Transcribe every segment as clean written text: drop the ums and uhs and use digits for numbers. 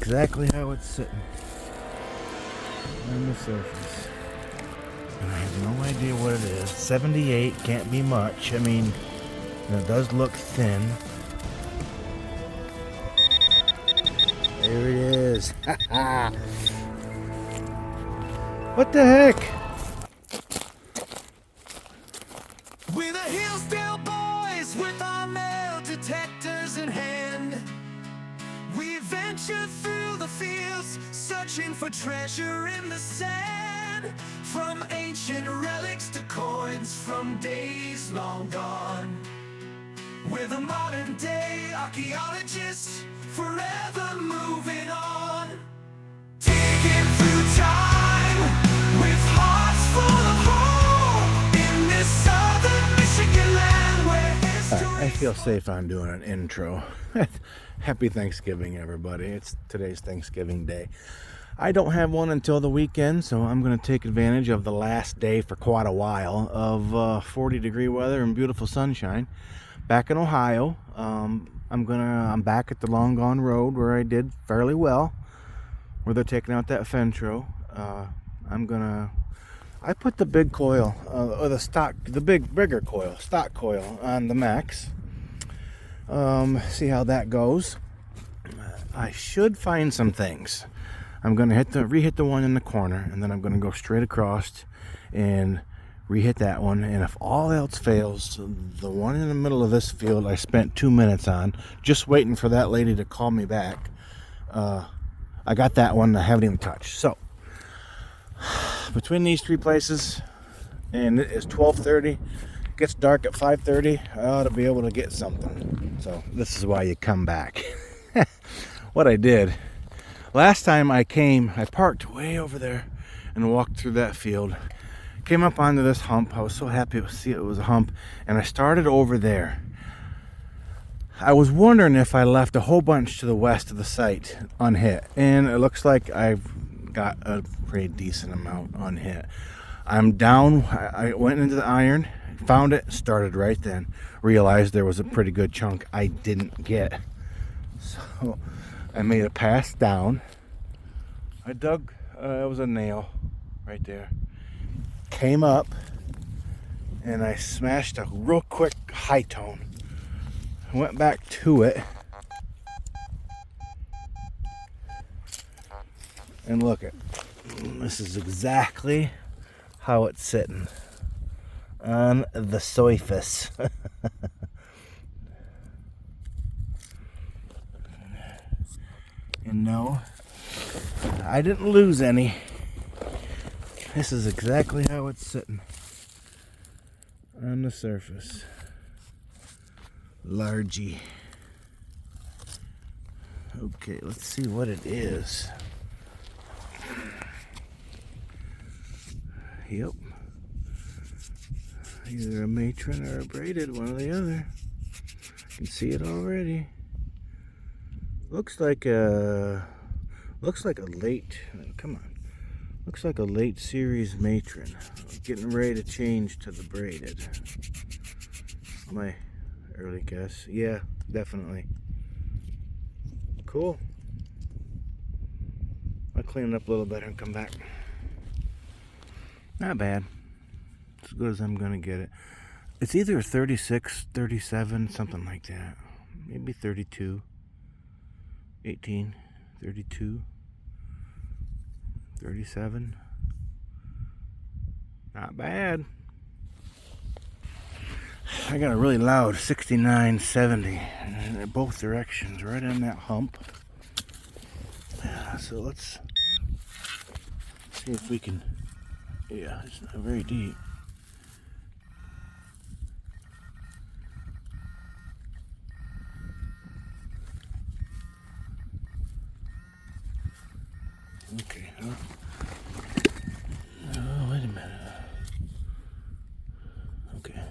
exactly how it's sitting on the surface. And I have no idea what it is. 78 can't be much. I mean, it does look thin. There it is. What the heck? We're the Hillsdale boys with our metal detectors in hand. We venture through the fields, searching for treasure in the sand. From ancient relics to coins from days long gone. We're the modern day archaeologists, forever moving on. Digging through time with hearts full of hope in this southern Michigan land where history. I feel safe on doing an intro. Happy Thanksgiving, everybody. Today's Thanksgiving Day. I don't have one until the weekend, so I'm going to take advantage of the last day for quite a while of 40-degree weather and beautiful sunshine. Back in Ohio, I'm back at the Long Gone Road where I did fairly well, where they're taking out that fence row. I put the big coil, or bigger coil, stock coil on the Max. See how that goes. I should find some things. I'm going to re-hit the one in the corner, and then I'm going to go straight across and re-hit that one. And if all else fails, the one in the middle of this field I spent 2 minutes on, just waiting for that lady to call me back. I got that one I haven't even touched. So between these three places, and it is 12:30, gets dark at 5:30, I ought to be able to get something. So this is why you come back. What I did last time I came, I parked way over there and walked through that field. Came up onto this hump. I was so happy to see it was a hump, and I started over there. I was wondering if I left a whole bunch to the west of the site unhit, and it looks like I've got a pretty decent amount unhit. I'm down. I went into the iron, found it, started right then. Realized there was a pretty good chunk I didn't get. So I made a pass down. I dug, it was a nail right there. Came up and I smashed a real quick high tone. Went back to it. And look at, this is exactly how it's sitting on the surface. And no, I didn't lose any. This is exactly how it's sitting on the surface. Largie. Okay, let's see what it is. Yep. Either a matron or a braided, one or the other. You can see it already. Looks like a late, come on. Looks like a late series matron. Getting ready to change to the braided. My early guess. Yeah, definitely. Cool. I'll clean it up a little better and come back. Not bad. As good as I'm gonna get it. It's either 36, 37, something like that. Maybe 32. 18, 32, 37. Not bad. I got a really loud 69, 70 in both directions, right on that hump. So let's see if we can. Yeah, it's not very deep. Okay. Oh, wait a minute. Okay.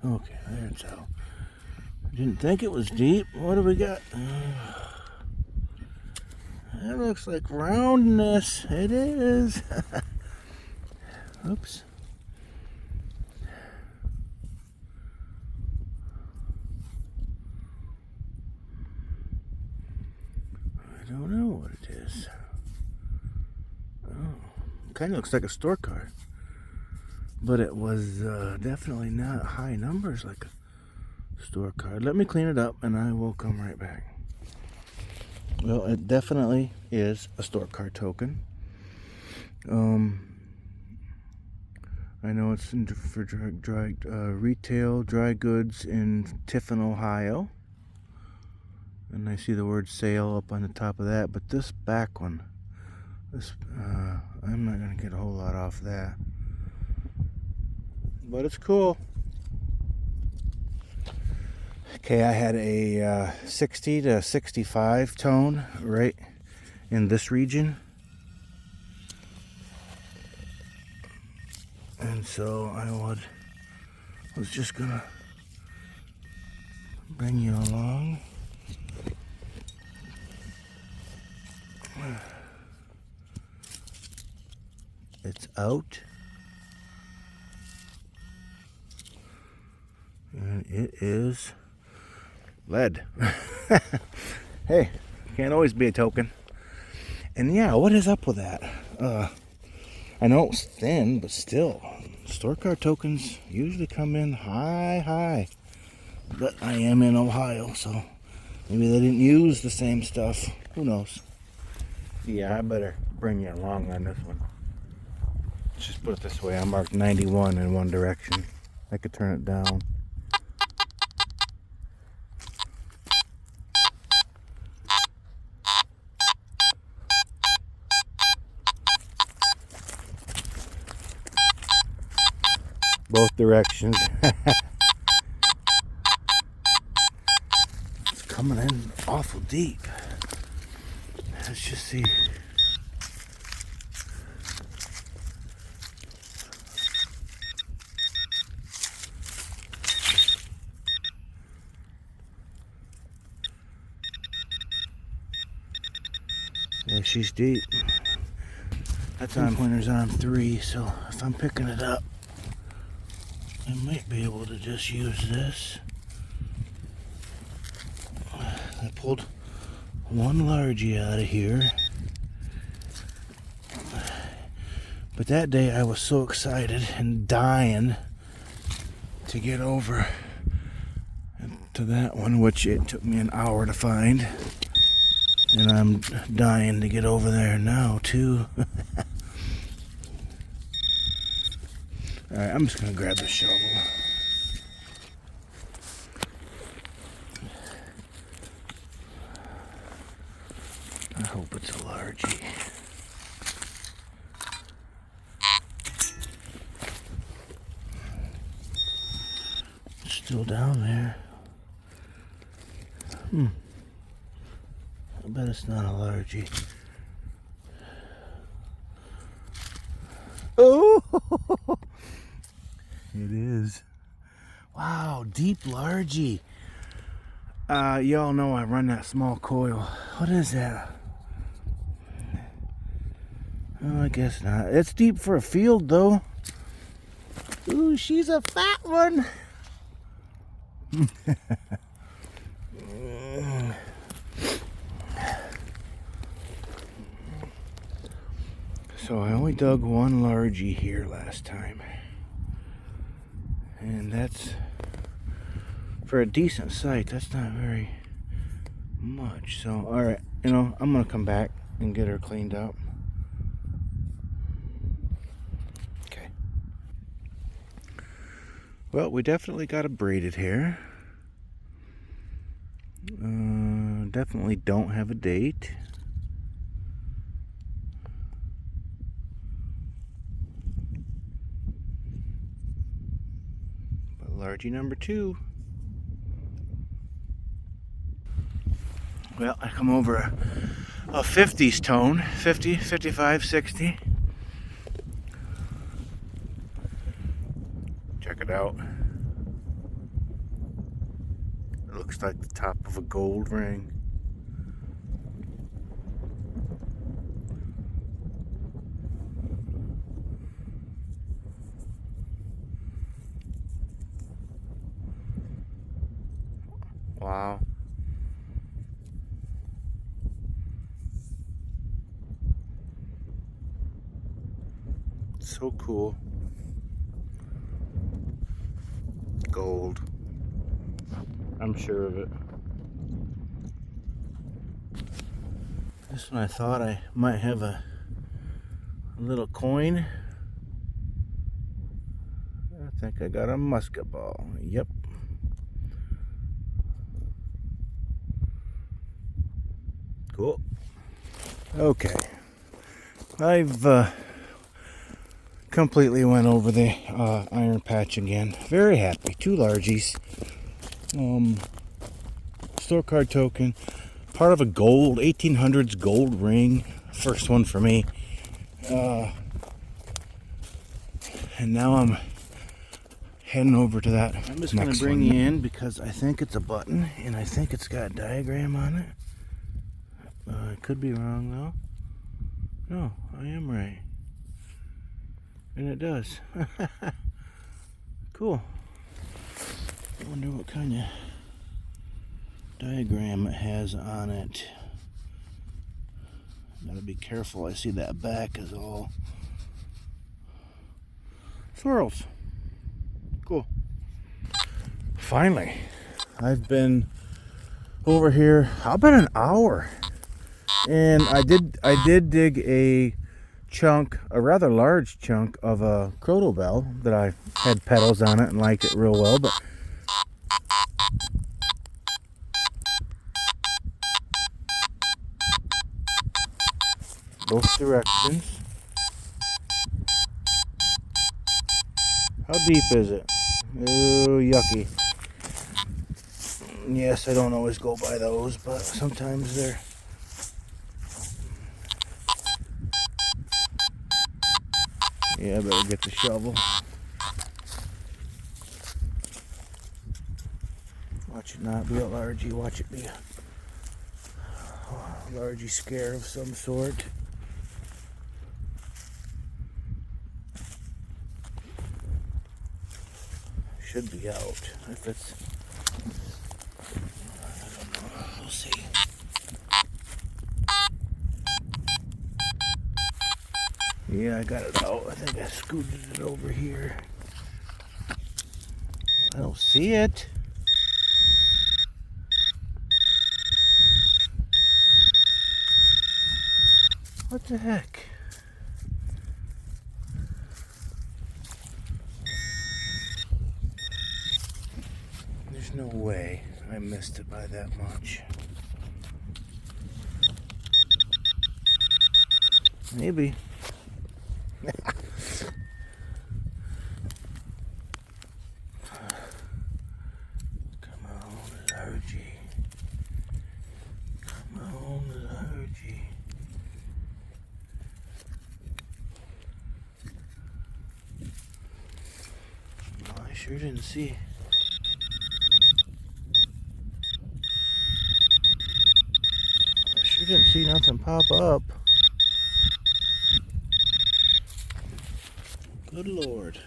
Okay, there it's out. Didn't think it was deep. What do we got? That looks like roundness. It is. Oops. I don't know what it is. Oh, kind of looks like a store card. But it was definitely not high numbers like a store card. Let me clean it up and I will come right back. Well, it definitely is a store card token. I know it's for retail dry goods in Tiffin, Ohio. And I see the word sale up on the top of that. But this back one, I'm not going to get a whole lot off that. But it's cool. Okay, I had a 60 to 65 tone right in this region. And so I was just gonna bring you along. It's out. And it is lead. Hey, can't always be a token. And yeah, what is up with that? I know it's thin, but still, store card tokens usually come in high. But I am in Ohio, so maybe they didn't use the same stuff. Who knows? Yeah, I better bring you along on this one. Let's just put it this way. I marked 91 in one direction. I could turn it down. Both directions. It's coming in awful deep. Let's just see. Yeah, she's deep. That's on pointer's on 3, so if I'm picking it up, I might be able to just use this. I pulled one largie out of here. But that day I was so excited and dying to get over to that one, which it took me an hour to find. And I'm dying to get over there now too. Alright, I'm just gonna grab the shovel. I hope it's a largie. It's still down there. I bet it's not a largie. Oh! It is. Wow, deep largie. Y'all know I run that small coil. What is that? Oh, I guess not. It's deep for a field, though. Ooh, she's a fat one. So I only dug one largie here last time. And that's, for a decent site, that's not very much. So, alright, I'm going to come back and get her cleaned up. Okay. Well, we definitely got a braided hair. Definitely don't have a date. Largie number 2. Well, I come over a 50s tone, 50, 55, 60. Check it out. It looks like the top of a gold ring. Wow. So cool. Gold. I'm sure of it. This one I thought I might have a little coin. I think I got a musket ball. Yep. Cool. Okay. I've completely went over the iron patch again. Very happy. 2 largies. Store card token. Part of a gold 1800s gold ring. First one for me. And now I'm heading over to that. I'm just going to bring you in because I think it's a button and I think it's got a diagram on it. I could be wrong though. No, I am right. And it does. Cool. I wonder what kind of diagram it has on it. Gotta be careful. I see that back is all swirls. Cool. Finally, I've been over here about an hour, and I did dig a chunk, a rather large chunk of a Crotal bell that I had pedals on it and liked it real well, but both directions. How deep is it? Oh, yucky. Yes, I don't always go by those, but sometimes they're... Yeah, I better get the shovel. Watch it not be a largie, watch it be a largie scare of some sort. Should be out. If it's... I don't know. We'll see. Yeah, I got it out. I think I scooted it over here. I don't see it. What the heck? There's no way I missed it by that much. Maybe. Come on, largie. Come on, largie. Oh, I sure didn't see. I sure didn't see nothing pop up. Good Lord.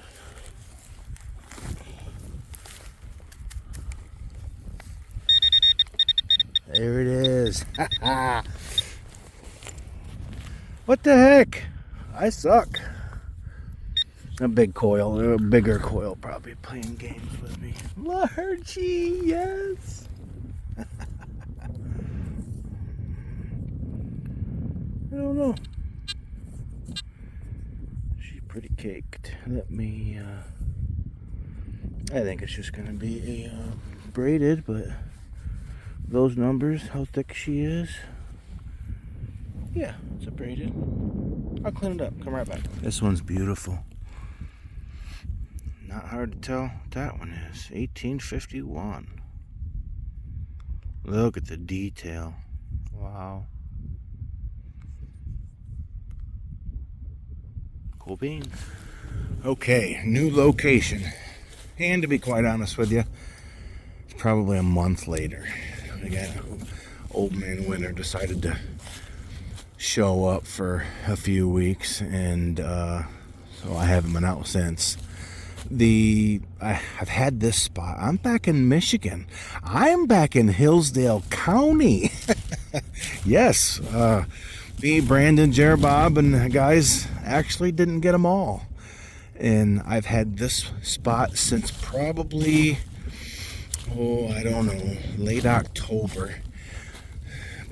There it is. What the heck? I suck. A big coil, a bigger coil probably playing games with me. Largie, yes. I don't know. She's pretty caked. Let me, I think it's just going to be a braided, but those numbers, how thick she is. Yeah, it's a braided. I'll clean it up. Come right back. This one's beautiful. Not hard to tell what that one is. 1851. Look at the detail. Wow. Cool beans. Okay, new location. And to be quite honest with you, it's probably a month later. Again, old man winter decided to show up for a few weeks, and so I haven't been out since. I've had this spot. I'm back in Michigan. I'm back in Hillsdale County. Yes, me, Brandon, Jared, Bob, and the guys actually didn't get them all. And I've had this spot since probably, I don't know, late October.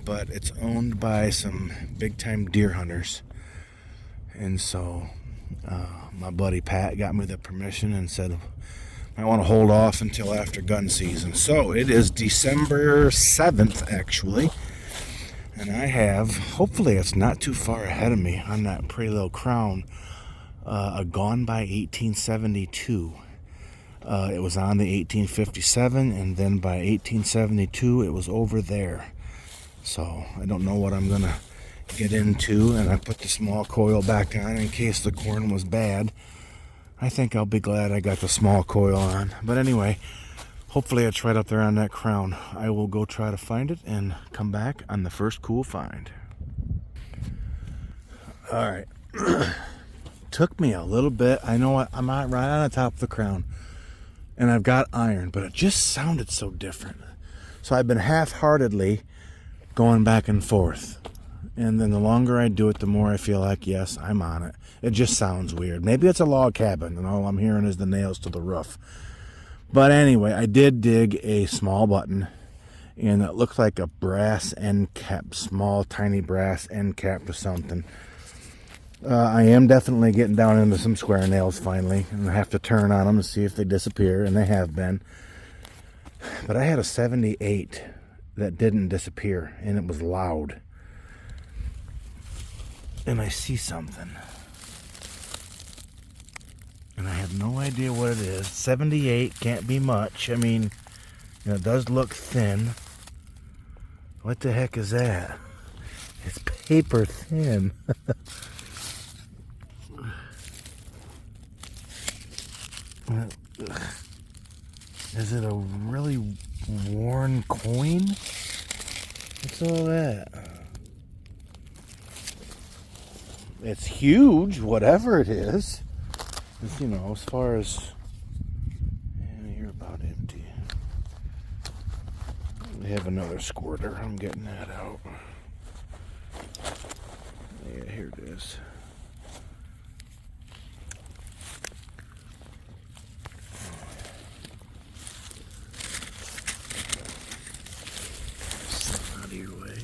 But it's owned by some big-time deer hunters. And so my buddy Pat got me the permission and said I want to hold off until after gun season. So it is December 7th, actually. And I have, hopefully it's not too far ahead of me on that pretty little crown, a Gone by 1872. It was on the 1857, and then by 1872 it was over there. So I don't know what I'm going to get into, and I put the small coil back on in case the corn was bad. I think I'll be glad I got the small coil on. But anyway, hopefully it's right up there on that crown. I will go try to find it and come back on the first cool find. All right. Took me a little bit. I know I'm not right on the top of the crown, and I've got iron, but it just sounded so different. So I've been half-heartedly going back and forth. And then the longer I do it, the more I feel like, yes, I'm on it. It just sounds weird. Maybe it's a log cabin, and all I'm hearing is the nails to the roof. But anyway, I did dig a small button, and it looked like a brass end cap, small, tiny brass end cap or something. I am definitely getting down into some square nails finally, and I have to turn on them and see if they disappear, and they have been. But I had a 78 that didn't disappear, and it was loud. And I see something, and I have no idea what it is. 78 can't be much. I mean, it does look thin. What the heck is that? It's paper thin. Is it a really worn coin? What's all that? It's huge, whatever it is. It's, you know, as far as... Yeah, you're about empty. They have another squirter. I'm getting that out. Yeah, here it is. Out of your way.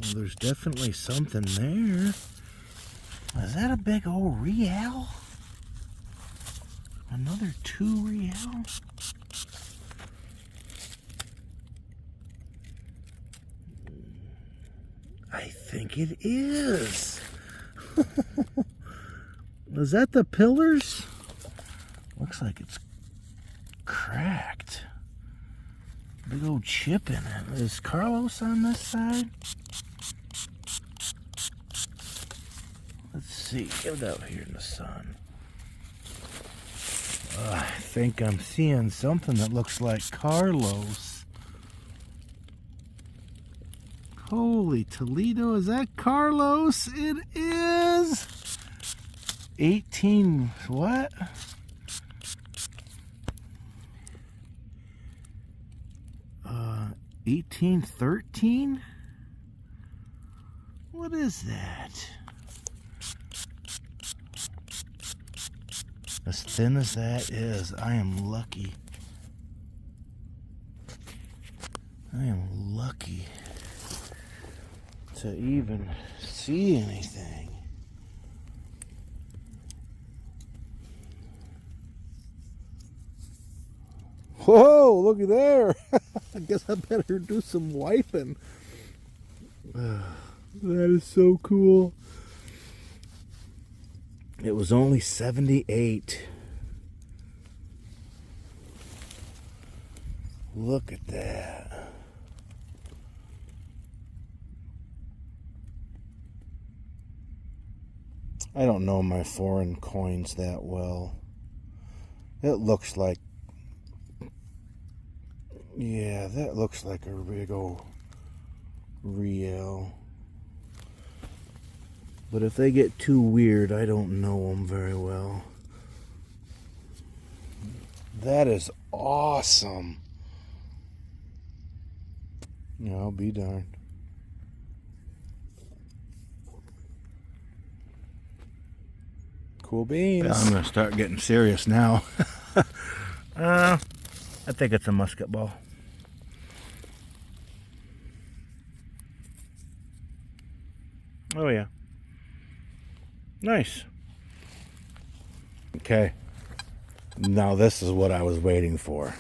Well, there's definitely something there. Is that a big old real? Another 2 real? I think it is. Is that the pillars? Looks like it's cracked. Big old chip in it. Is Carlos on this side? Let's see. Get it out here in the sun. I think I'm seeing something that looks like Carlos. Holy Toledo, is that Carlos? It is. 18, what? 1813? What is that? As thin as that is, I am lucky. I am lucky to even see anything. Whoa, looky there. I guess I better do some wiping. That is so cool. It was only 78. Look at that. I don't know my foreign coins that well. It looks like Yeah, that looks like a big old reel. But if they get too weird, I don't know them very well. That is awesome. Yeah, I'll be darned. Cool beans. I'm gonna start getting serious now. I think it's a musket ball. Oh yeah. Nice. Okay. Now this is what I was waiting for.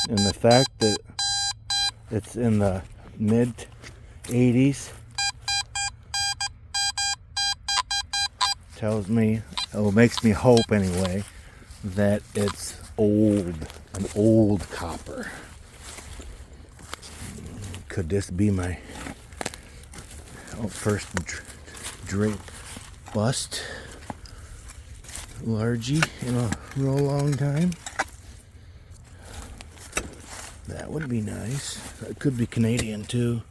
And the fact that it's in the mid 80s tells me, or makes me hope anyway, that it's old, an old copper. Could this be my first drape bust largie in a real long time? That would be nice. That could be Canadian too.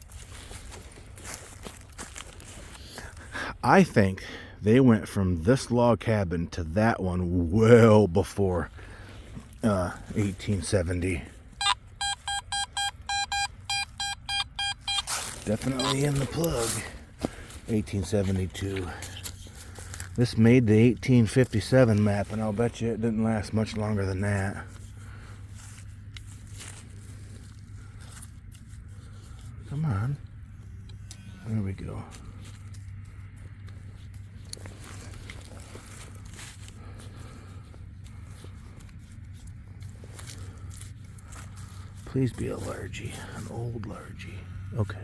I think they went from this log cabin to that one well before 1870. Definitely in the plug. 1872. This made the 1857 map, and I'll bet you it didn't last much longer than that. Come on. There we go. Please be a largie, an old largie. Okay.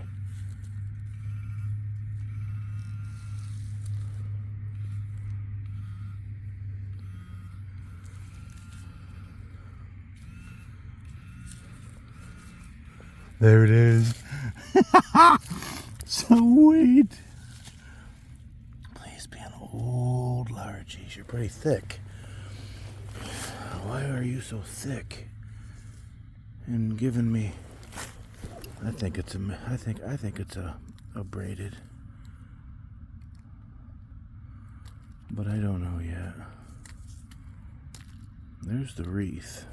There it is. Sweet. Please be an old largie. You're pretty thick. Why are you so thick? And giving me, I think it's a braided, but I don't know yet. There's the wreath.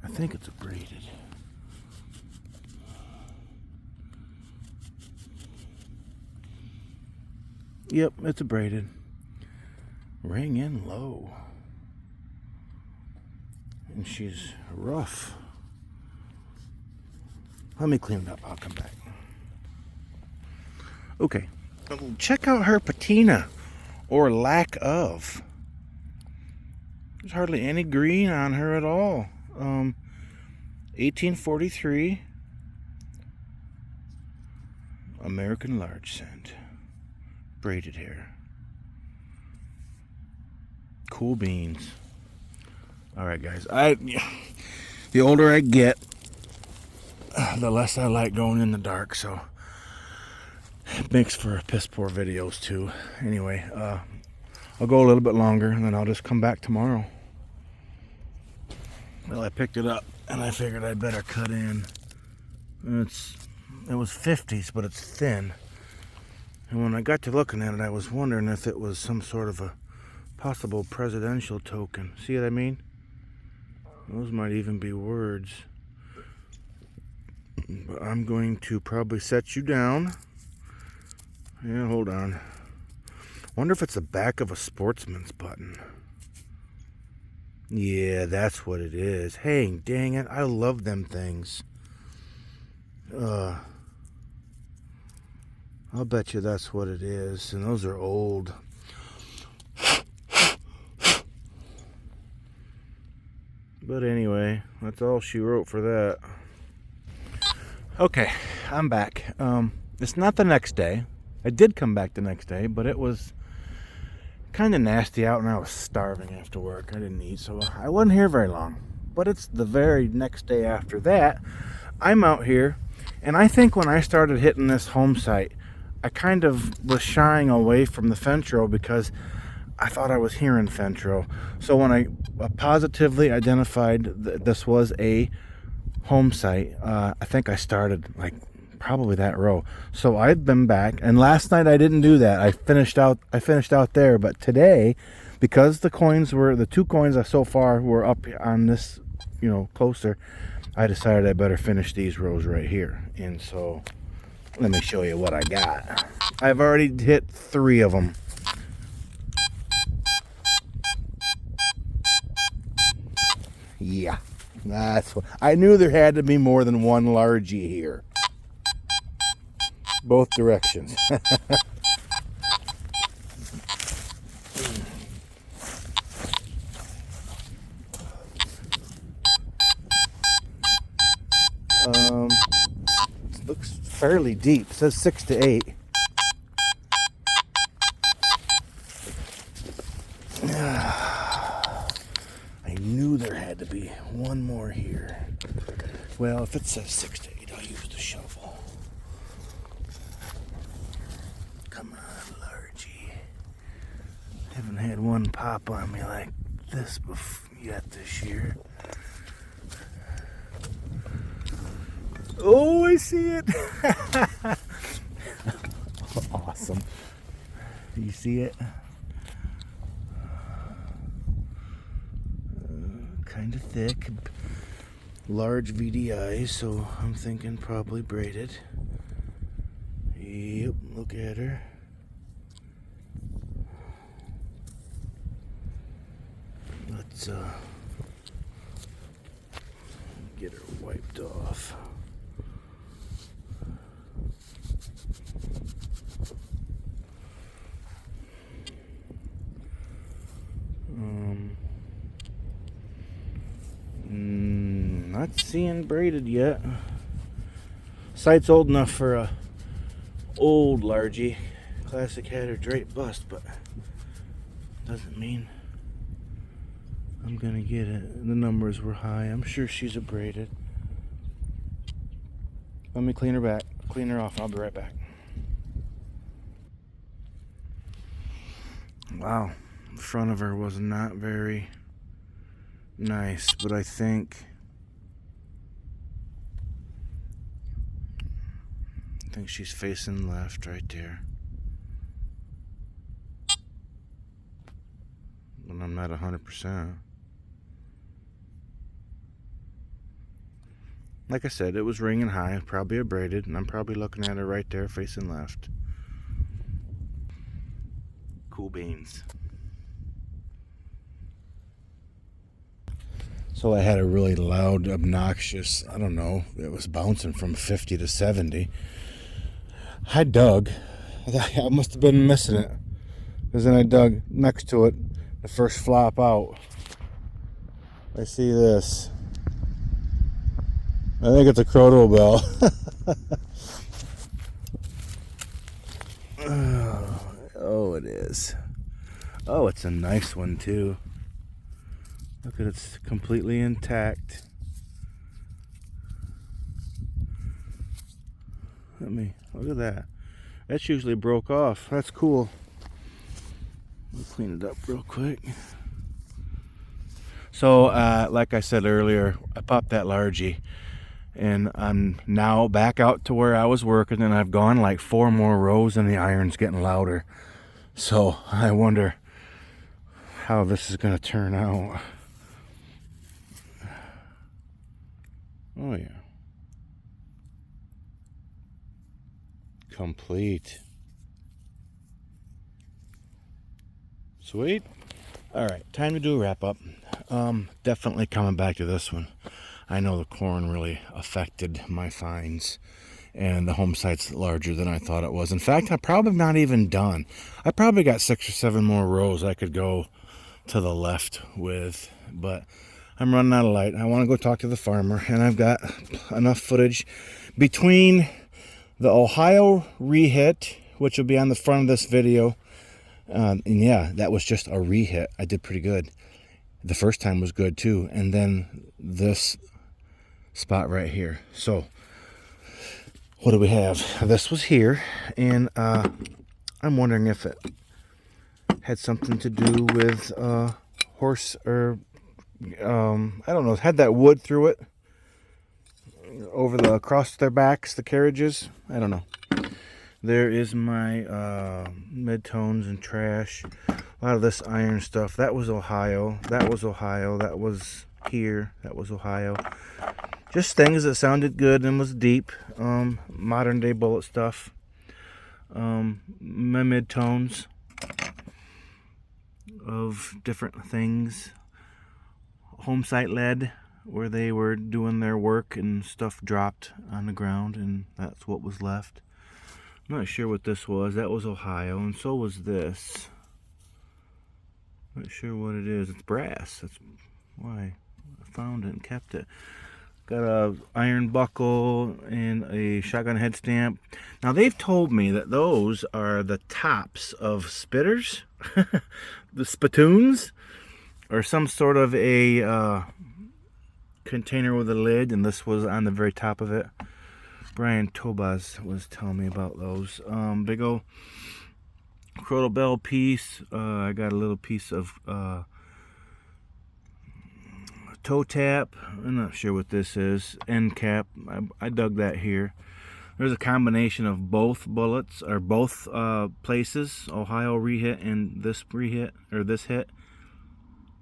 I think it's a braided. Yep, it's a braided. Ring in low. And she's rough. Let me clean it up. I'll come back. Okay. Check out her patina, or lack of. There's hardly any green on her at all. 1843 American large scent. Braided hair. Cool beans. All right, guys. The older I get, the less I like going in the dark. So it makes for piss poor videos too. Anyway, I'll go a little bit longer, and then I'll just come back tomorrow. Well, I picked it up, and I figured I'd better cut in. It was 50s, but it's thin. And when I got to looking at it, I was wondering if it was some sort of a possible presidential token. See what I mean? Those might even be words. But I'm going to probably set you down. Yeah, hold on. Wonder if it's the back of a sportsman's button. Yeah, that's what it is. Hey, dang it. I love them things. I'll bet you that's what it is. And those are old. But anyway, that's all she wrote for that. Okay, I'm back. It's not the next day. I did come back the next day, but it was kind of nasty out, and I was starving after work. I didn't eat, so I wasn't here very long. But it's the very next day after that, I'm out here, and I think when I started hitting this home site, I kind of was shying away from the fence row because I thought I was hearing Fentro. So when I positively identified that this was a home site, I think I started like probably that row. So I've been back, and last night I didn't do that. I finished out there, but today, because the two coins so far were up on this, closer, I decided I better finish these rows right here. And so let me show you what I got. I've already hit 3 of them. Yeah, that's what I knew. There had to be more than one largie here. Both directions. It looks fairly deep. It says 6 to 8. I knew there had to be one more here. Well, if it says 6 to 8, I'll use the shovel. Come on, largie. Haven't had one pop on me like this yet this year. Oh, I see it. Awesome. Do you see it? Kind of thick. Large VDI, so I'm thinking probably braided. Yep, look at her. Let's get her wiped off. Not seeing braided yet. Site's old enough for a old largie. Classic had her drape bust, but doesn't mean I'm gonna get it. The numbers were high. I'm sure she's a braided. Let me clean her off, and I'll be right back. Wow, the front of her was not very nice, but I think she's facing left right there. And I'm not 100%. Like I said, it was ringing high, probably a braided, and I'm probably looking at her right there facing left. Cool beans. So I had a really loud, obnoxious, I don't know, it was bouncing from 50 to 70. I dug. I must have been missing it. Because then I dug next to it, the first flop out. I see this. I think it's a Crotal bell. Oh, it is. Oh, it's a nice one too. Look at it, it's completely intact. Look at that. That's usually broke off. That's cool. Let me clean it up real quick. So, like I said earlier, I popped that largie, and I'm now back out to where I was working, and I've gone like 4 more rows, and the iron's getting louder. So I wonder how this is going to turn out. Oh yeah. Complete. Sweet. All right, time to do a wrap up. Definitely coming back to this one. I know the corn really affected my finds, and the home site's larger than I thought it was. In fact, I'm probably not even done. I probably got 6 or 7 more rows I could go to the left with, but I'm running out of light. I want to go talk to the farmer, and I've got enough footage between the Ohio rehit, which will be on the front of this video. And yeah, that was just a rehit. I did pretty good. The first time was good too. And then this spot right here. So what do we have? This was here, and I'm wondering if it had something to do with horse or I don't know, had that wood through it over the across their backs, the carriages. I don't know. There is my mid-tones and trash. A lot of this iron stuff. That was Ohio. That was Ohio. That was here. That was Ohio. Just things that sounded good and was deep. Modern day bullet stuff. My mid-tones of different things. Home site lead, where they were doing their work and stuff dropped on the ground, and that's what was left. I'm not sure what this was. That was Ohio, and so was this. Not sure what it is. It's brass. That's why I found it and kept it. Got a iron buckle and a shotgun head stamp. Now they've told me that those are the tops of spitters, the spittoons, or some sort of a container with a lid, and this was on the very top of it. Brian Tobas was telling me about those. Big old Crotal bell piece. I got a little piece of toe tap. I'm not sure what this is. End cap. I dug that here. There's a combination of both bullets, or both places. Ohio rehit and this rehit, or this hit.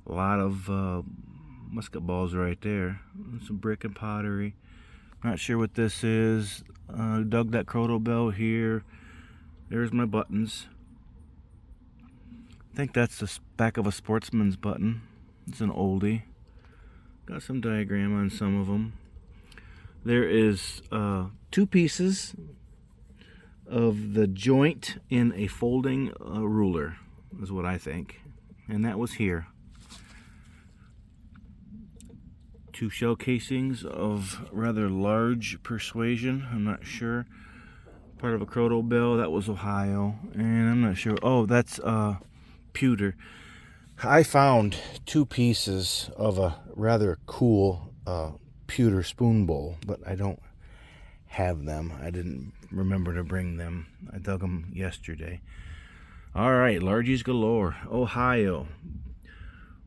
A lot of musket balls right there. Some brick and pottery. Not sure what this is. Dug that Crotal bell here. There's my buttons. I think that's the back of a Sportsman's button. It's an oldie. Got some diagram on some of them. There is 2 pieces of the joint in a folding ruler, is what I think. And that was here. 2 shell casings of rather large persuasion. I'm not sure. Part of a Crotal bell. That was Ohio. And I'm not sure. Oh, that's pewter. I found 2 pieces of a rather cool pewter spoon bowl, but I don't have them. I didn't remember to bring them. I dug them yesterday. All right, Largies galore. Ohio.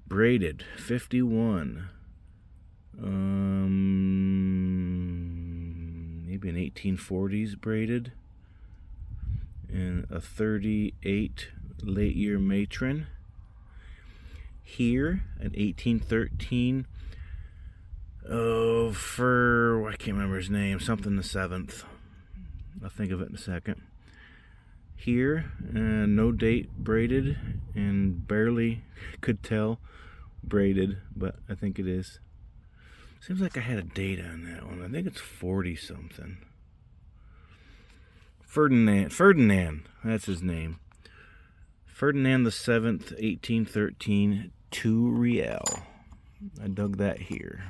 Braided. 51. Maybe an 1840s braided, and a 38 late year matron. Here an 1813 for, I can't remember his name, something the 7th. I'll think of it in a second. Here, no date, braided, and barely could tell braided, but I think it is. Seems like I had a date on that one. I think it's 40 something. Ferdinand, that's his name. Ferdinand the 7th, 1813, 2 real. I dug that here.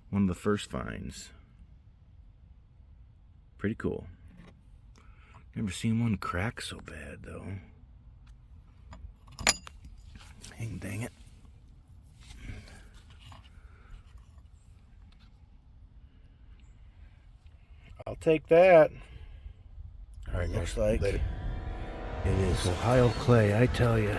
One of the first finds. Pretty cool. Never seen one crack so bad though. Dang it. I'll take that. All right, looks like later. It is Ohio clay, I tell you.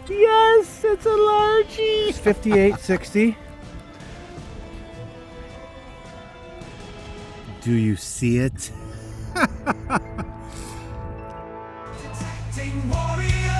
Yes, it's a largie. 58.60. Do you see it? Detecting warrior.